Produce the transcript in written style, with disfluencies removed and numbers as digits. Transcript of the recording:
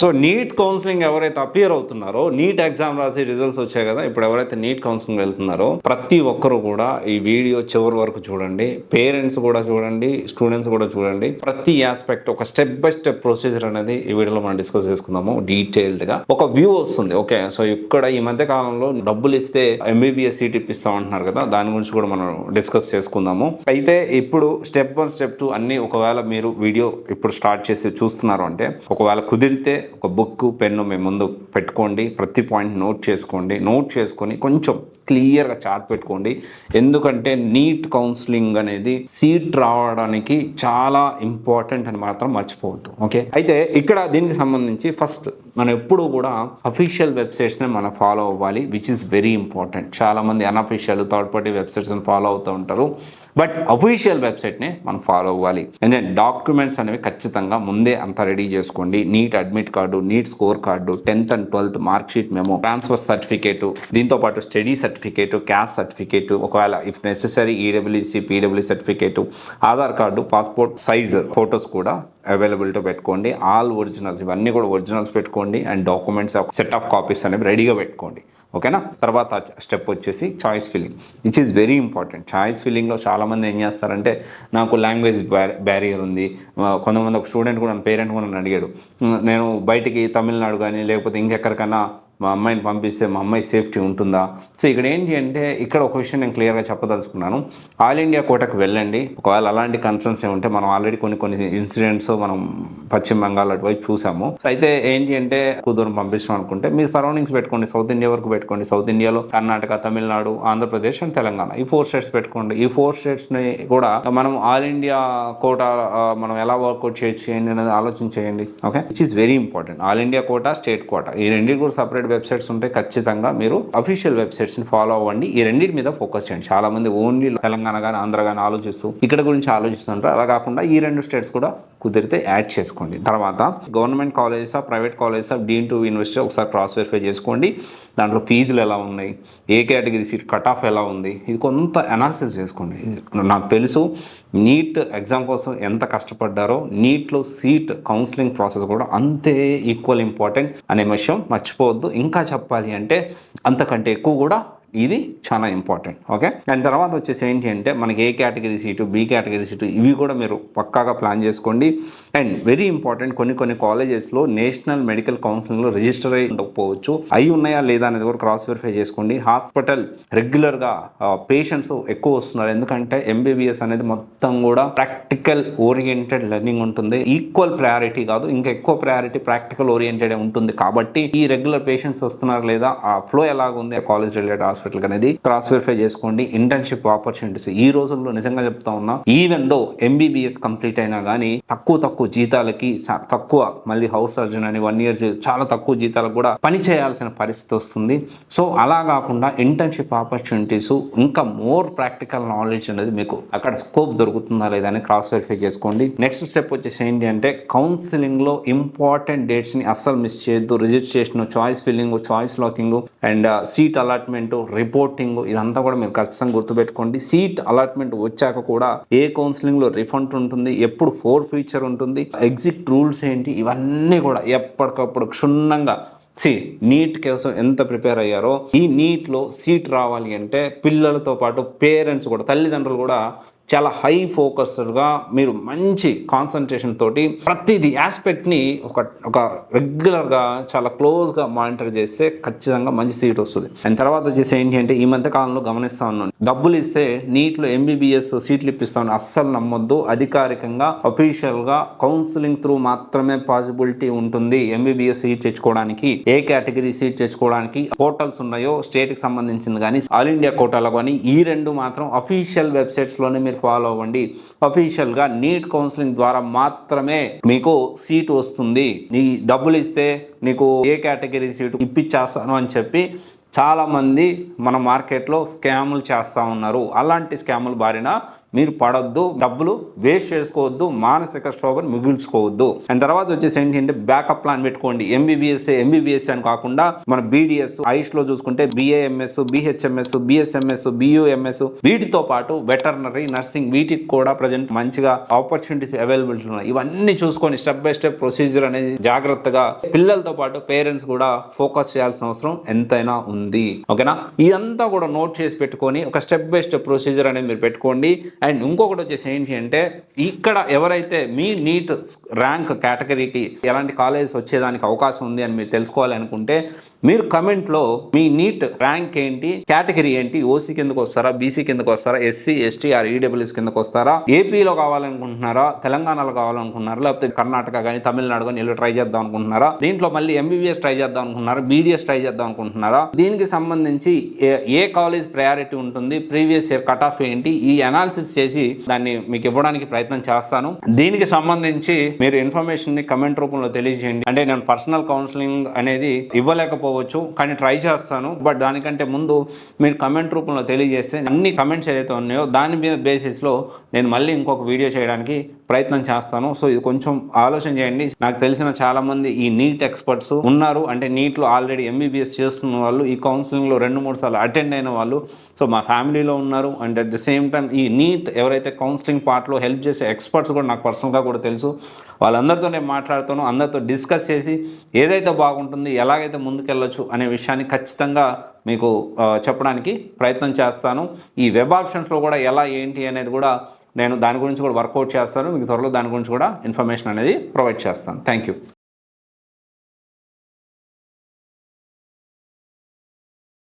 So NEET counselling ఎవరైతే appear అవుతున్నారో, NEET exam రాసి రిజల్ట్స్ వచ్చాయి కదా, ఇప్పుడు ఎవరైతే నీట్ కౌన్సిలింగ్ వెళ్తున్నారో ప్రతి ఒక్కరు కూడా ఈ వీడియో చివరి వరకు చూడండి. పేరెంట్స్ కూడా చూడండి, స్టూడెంట్స్ కూడా చూడండి. ప్రతి ఆస్పెక్ట్ ఒక స్టెప్ బై స్టెప్ ప్రొసీజర్ అనేది ఈ వీడియోలో మనం డిస్కస్ చేసుకుందాము డీటెయిల్డ్గా. ఒక వ్యూ వస్తుంది. ఓకే, సో ఇక్కడ ఈ మధ్య కాలంలో డబ్బులు ఇస్తే ఎంబీబీఎస్ సీట్ ఇప్పిస్తాం అంటున్నారు కదా, దాని గురించి కూడా మనం డిస్కస్ చేసుకుందాము. అయితే ఇప్పుడు స్టెప్ 1 స్టెప్ 2 అన్ని ఒకవేళ మీరు వీడియో ఇప్పుడు స్టార్ట్ చేసి చూస్తున్నారు అంటే, ఒకవేళ కుదిరితే ఒక బుక్ పెన్ను మీ ముందు పెట్టుకోండి. ప్రతి పాయింట్ నోట్ చేసుకోండి. నోట్ చేసుకొని కొంచెం క్లియర్గా చార్ట్ పెట్టుకోండి. ఎందుకంటే నీట్ కౌన్సిలింగ్ అనేది సీట్ రావడానికి చాలా ఇంపార్టెంట్ అని మాత్రం మర్చిపోవద్దు. ఓకే, అయితే ఇక్కడ దీనికి సంబంధించి ఫస్ట్ మనం ఎప్పుడు కూడా అఫీషియల్ వెబ్సైట్స్ని మనం ఫాలో అవ్వాలి, విచ్ ఇస్ వెరీ ఇంపార్టెంట్. చాలామంది అన్అఫీషియల్ థర్డ్ పార్టీ వెబ్సైట్స్ని ఫాలో అవుతూ ఉంటారు, బట్ అఫీషియల్ వెబ్సైట్ని మనం ఫాలో అవ్వాలి. అంటే డాక్యుమెంట్స్ అనేవి ఖచ్చితంగా ముందే అంతా రెడీ చేసుకోండి. NEET admit card, NEET score card, 10th and 12th mark sheet memo, transfer certificate, దీంతో పాటు స్టడీ సర్టిఫికేట్, క్యాస్ట్ సర్టిఫికేట్, ఒకవేళ if necessary EWS PW certificate, Aadhaar card, passport size photos కూడా అవైలబిలిటీ పెట్టుకోండి. ఆల్ ఒరిజినల్స్, ఇవన్నీ కూడా originals పెట్టుకోండి. And documents set of copies అనేవి రెడీగా పెట్టుకోండి. ఓకేనా. తర్వాత స్టెప్ వచ్చేసి choice filling, which is very important. Choice ఫిల్లింగ్లో చాలామంది ఏం చేస్తారంటే, నాకు లాంగ్వేజ్ బ్యారియర్ ఉంది. కొంతమంది ఒక స్టూడెంట్ కూడా, పేరెంట్ కూడా నన్ను అడిగాడు, నేను బయటికి తమిళనాడు కానీ లేకపోతే ఇంకెక్కడికన్నా మా అమ్మాయిని పంపిస్తే మా అమ్మాయి సేఫ్టీ ఉంటుందా? సో ఇక్కడ ఏంటి అంటే, ఇక్కడ ఒక విషయం నేను క్లియర్గా చెప్పదలుచుకున్నాను. ఆల్ ఇండియా కోటాకు వెళ్ళండి. ఒకవేళ అలాంటి కన్సర్న్స్ ఏముంటే, మనం ఆల్రెడీ కొన్ని ఇన్సిడెంట్స్ మనం పశ్చిమ బెంగాల్ అటువైపు చూసాము. అయితే ఏంటి అంటే, ఎక్కువ దూరం పంపిస్తాం అనుకుంటే మీరు సరౌండింగ్స్ పెట్టుకోండి. సౌత్ ఇండియా వరకు పెట్టుకోండి. సౌత్ ఇండియాలో కర్ణాటక, తమిళనాడు, ఆంధ్రప్రదేశ్ అండ్ తెలంగాణ, ఈ 4 స్టేట్స్ పెట్టుకోండి. ఈ 4 స్టేట్స్ని కూడా మనం ఆల్ ఇండియా కోటా మనం ఎలా వర్కౌట్ చేయొచ్చు అనేది ఆలోచన చేయండి. Okay, which is very important. All India quota, state quota, ఈ రెండింటి కూడా సపరేట్ వెబ్సైట్స్ ఉంటాయి. ఖచ్చితంగా మీరు అఫీషియల్ వెబ్సైట్స్ని ఫాలో అవ్వండి. ఈ రెండింటి మీద ఫోకస్ చేయండి. చాలా మంది ఓన్లీ తెలంగాణ కానీ ఆంధ్ర కానీ ఆలోచిస్తూ ఇక్కడ గురించి ఆలోచిస్తుంటారు. అలా కాకుండా ఈ 2 స్టేట్స్ కూడా కుదిరితే యాడ్ చేసుకోండి. తర్వాత గవర్నమెంట్ కాలేజెసా, ప్రైవేట్ కాలేజెసా, డీన్ టు యూనివర్సిటీ ఒకసారి క్రాస్ వెరిఫై చేసుకోండి. దాంట్లో ఫీజులు ఎలా ఉన్నాయి, ఏ కేటగిరీ సీట్ కట్ ఆఫ్ ఎలా ఉంది, ఇది కొంత అనాలిసిస్ చేసుకోండి. నాకు తెలుసు నీట్ ఎగ్జామ్ కోసం ఎంత కష్టపడ్డారో, నీట్లో సీట్ కౌన్సిలింగ్ ప్రాసెస్ కూడా అంతే ఈక్వల్ ఇంపార్టెంట్ అనే విషయం మర్చిపోవద్దు. ఇంకా చెప్పాలి అంటే అంతకంటే ఎక్కువ కూడా ఇది చాలా ఇంపార్టెంట్. ఓకే, దాని తర్వాత వచ్చేసి ఏంటి అంటే, మనకి A category seat, B category seat, ఇవి కూడా మీరు పక్కాగా ప్లాన్ చేసుకోండి. అండ్ వెరీ ఇంపార్టెంట్, కొన్ని కాలేజెస్లో నేషనల్ మెడికల్ కౌన్సిలింగ్లో రిజిస్టర్ అయి ఉండకపోవచ్చు. అవి ఉన్నాయా లేదా అనేది కూడా క్రాస్ వెరిఫై చేసుకోండి. హాస్పిటల్ రెగ్యులర్గా పేషెంట్స్ ఎక్కువ వస్తున్నారు, ఎందుకంటే ఎంబీబీఎస్ అనేది మొత్తం కూడా ప్రాక్టికల్ ఓరియంటెడ్ లెర్నింగ్ ఉంటుంది. ఈక్వల్ ప్రయారిటీ కాదు, ఇంకా ఎక్కువ ప్రయారిటీ ప్రాక్టికల్ ఓరియంటెడ్ ఉంటుంది. కాబట్టి ఈ రెగ్యులర్ పేషెంట్స్ వస్తున్నారు లేదా, ఆ ఫ్లో ఎలాగుంది కాలేజ్ రిలేటెడ్ హాస్పిటల్ అనేది క్రాస్ వెరిఫై చేసుకోండి. ఇంటర్న్షిప్ ఆపర్చునిటీస్ ఈ రోజుల్లో నిజంగా చెప్తా ఉన్నా, ఈవెన్ దో ఎంబీబీఎస్ కంప్లీట్ అయినా కానీ తక్కువ జీతాలకి, తక్కువ మళ్ళీ హౌస్ సర్జన్ అని 1 year చాలా తక్కువ జీతాలకు కూడా పని చేయాల్సిన పరిస్థితి వస్తుంది. సో అలా కాకుండా ఇంటర్న్షిప్ ఆపర్చునిటీస్, ఇంకా మోర్ ప్రాక్టికల్ నాలెడ్జ్ అనేది మీకు అక్కడ స్కోప్ దొరుకుతుందా లేదా అని క్రాస్ వెరిఫై చేసుకోండి. నెక్స్ట్ స్టెప్ వచ్చేసి ఏంటి అంటే, కౌన్సిలింగ్ లో ఇంపార్టెంట్ డేట్స్ ని అస్సలు మిస్ చేయొద్దు. Registration, choice filling, choice locking and seat allotment, reporting, ఇదంతా కూడా మీరు ఖచ్చితంగా గుర్తుపెట్టుకోండి. సీట్ అలాట్మెంట్ వచ్చాక కూడా ఏ కౌన్సిలింగ్ లో రిఫండ్ ఉంటుంది, ఎప్పుడు 4 ఫీచర్ ఉంటుంది, ఎగ్జిట్ రూల్స్ ఏంటి, ఇవన్నీ కూడా ఎప్పటికప్పుడు క్షుణ్ణంగా నీట్ కోసం ఎంత ప్రిపేర్ అయ్యారో, ఈ నీట్లో సీట్ రావాలి అంటే పిల్లలతో పాటు పేరెంట్స్ కూడా, తల్లిదండ్రులు కూడా చాలా హై ఫోకస్డ్గా మీరు మంచి కాన్సన్ట్రేషన్ తోటి ప్రతిదీ ఆస్పెక్ట్ని ఒక రెగ్యులర్గా చాలా క్లోజ్గా మానిటర్ చేస్తే ఖచ్చితంగా మంచి సీట్ వస్తుంది. అండ్ తర్వాత వచ్చేసి ఏంటి అంటే, ఈ మధ్య కాలంలో గమనిస్తా ఉన్నాను, డబ్బులు ఇస్తే నీట్లో ఎంబీబీఎస్ సీట్లు ఇప్పిస్తాను అస్సలు నమ్మొద్దు. అధికారికంగా అఫీషియల్గా కౌన్సిలింగ్ త్రూ మాత్రమే పాసిబిలిటీ ఉంటుంది ఎంబీబీఎస్ సీట్ తెచ్చుకోవడానికి. ఏ కేటగిరీ సీట్ తెచ్చుకోవడానికి పోర్టల్స్ ఉన్నాయో స్టేట్కి సంబంధించింది కానీ, ఆల్ ఇండియా కోటాలో కానీ, ఈ 2 మాత్రం అఫీషియల్ వెబ్సైట్స్లోనే మీరు ఫాలో అవ్వండి. అఫీషియల్గా నీట్ కౌన్సిలింగ్ ద్వారా మాత్రమే మీకు సీటు వస్తుంది. నీ డబ్బులు ఇస్తే నీకు ఏ కేటగిరీ సీటు ఇప్పించేస్తాను అని చెప్పి చాలామంది మన మార్కెట్లో స్కాములు చేస్తూ ఉన్నారు. అలాంటి స్కాముల బారిన మీరు పడొద్దు, డబ్బులు వేస్ట్ చేసుకోవద్దు, మానసిక శోభను మిగుల్చుకోవద్దు. అండ్ తర్వాత వచ్చేసి ఏంటంటే బ్యాకప్ ప్లాన్ పెట్టుకోండి. ఎంబీబీఎస్ అని కాకుండా మన బీడీఎస్, ఐష్లో చూసుకుంటే బిఏఎంఎస్, బిహెచ్ఎంఎస్, బిఎస్ఎంఎస్, బియుఎంఎస్, వీటితో పాటు వెటర్నరీ, నర్సింగ్, వీటికి కూడా ప్రజెంట్ మంచిగా ఆపర్చునిటీస్ అవైలబిలిటీ ఉన్నాయి. ఇవన్నీ చూసుకొని స్టెప్ బై స్టెప్ ప్రొసీజర్ అనేది జాగ్రత్తగా పిల్లలతో పాటు పేరెంట్స్ కూడా ఫోకస్ చేయాల్సిన అవసరం ఎంతైనా ఉంది. ఓకేనా? ఇదంతా కూడా నోట్ చేసి పెట్టుకొని ఒక స్టెప్ బై స్టెప్ ప్రొసీజర్ అనేది మీరు పెట్టుకోండి. అండ్ ఇంకొకటి వచ్చేసి ఏంటి అంటే, ఇక్కడ ఎవరైతే మీ నీట్ ర్యాంక్ కేటగిరీకి ఎలాంటి కాలేజెస్ వచ్చేదానికి అవకాశం ఉంది అని మీరు తెలుసుకోవాలి అనుకుంటే, మీరు కమెంట్లో మీ నీట్ ర్యాంక్ ఏంటి, కేటగిరీ ఏంటి, ఓసీ కిందకు వస్తారా, బీసీ కిందకు వస్తారా, ఎస్సీ, ఎస్టీ ఆర్ ఈడబ్ల్యూఎస్ కిందకు వస్తారా, ఏపీలో కావాలనుకుంటున్నారా, తెలంగాణలో కావాలనుకుంటున్నారా, లేకపోతే కర్ణాటక కానీ తమిళనాడు కానీ వెళ్ళి ట్రై చేద్దాం అనుకుంటున్నారా, దీంట్లో మళ్ళీ ఎంబీబీఎస్ ట్రై చేద్దాం అనుకుంటున్నారా, బీడీఎస్ ట్రై చేద్దాం అనుకుంటున్నారా, దీనికి సంబంధించి ఏ కాలేజ్ ప్రయారిటీ ఉంటుంది, ప్రీవియస్ ఇయర్ కట్ ఆఫ్ ఏంటి, ఈ అనాలిసిస్ చేసి దాన్ని మీకు ఇవ్వడానికి ప్రయత్నం చేస్తాను. దీనికి సంబంధించి మీరు ఇన్ఫర్మేషన్ ని కమెంట్ రూపంలో తెలియజేయండి. అంటే నేను పర్సనల్ కౌన్సిలింగ్ అనేది ఇవ్వలేకపోవచ్చు, కానీ ట్రై చేస్తాను. బట్ దానికంటే ముందు మీరు కమెంట్ రూపంలో తెలియజేస్తే అన్ని కమెంట్స్ ఏదైతే ఉన్నాయో దాని మీద బేసిస్లో నేను మళ్ళీ ఇంకొక వీడియో చేయడానికి ప్రయత్నం చేస్తాను. సో ఇది కొంచెం ఆలోచన చేయండి. నాకు తెలిసిన చాలా మంది ఈ నీట్ ఎక్స్పర్ట్స్ ఉన్నారు, అంటే నీట్లో ఆల్రెడీ ఎంబీబీఎస్ చేస్తున్న వాళ్ళు, ఈ కౌన్సిలింగ్లో 2-3 సార్లు అటెండ్ అయిన వాళ్ళు సో మా ఫ్యామిలీలో ఉన్నారు. And at the same time ఈ నీట్ ఎవరైతే కౌన్సిలింగ్ పార్ట్లో హెల్ప్ చేసే ఎక్స్పర్ట్స్ కూడా నాకు పర్సనల్గా కూడా తెలుసు. వాళ్ళందరితో నేను మాట్లాడుతాను, అందరితో డిస్కస్ చేసి ఏదైతే బాగుంటుంది, ఎలాగైతే ముందుకెళ్ళొచ్చు అనే విషయాన్ని ఖచ్చితంగా మీకు చెప్పడానికి ప్రయత్నం చేస్తాను. ఈ వెబ్ ఆప్షన్స్లో కూడా ఎలా ఏంటి అనేది కూడా నేను దాని గురించి కూడా వర్కౌట్ చేస్తాను. మీకు త్వరలో దాని గురించి కూడా ఇన్ఫర్మేషన్ అనేది ప్రొవైడ్ చేస్తాను. Thank you.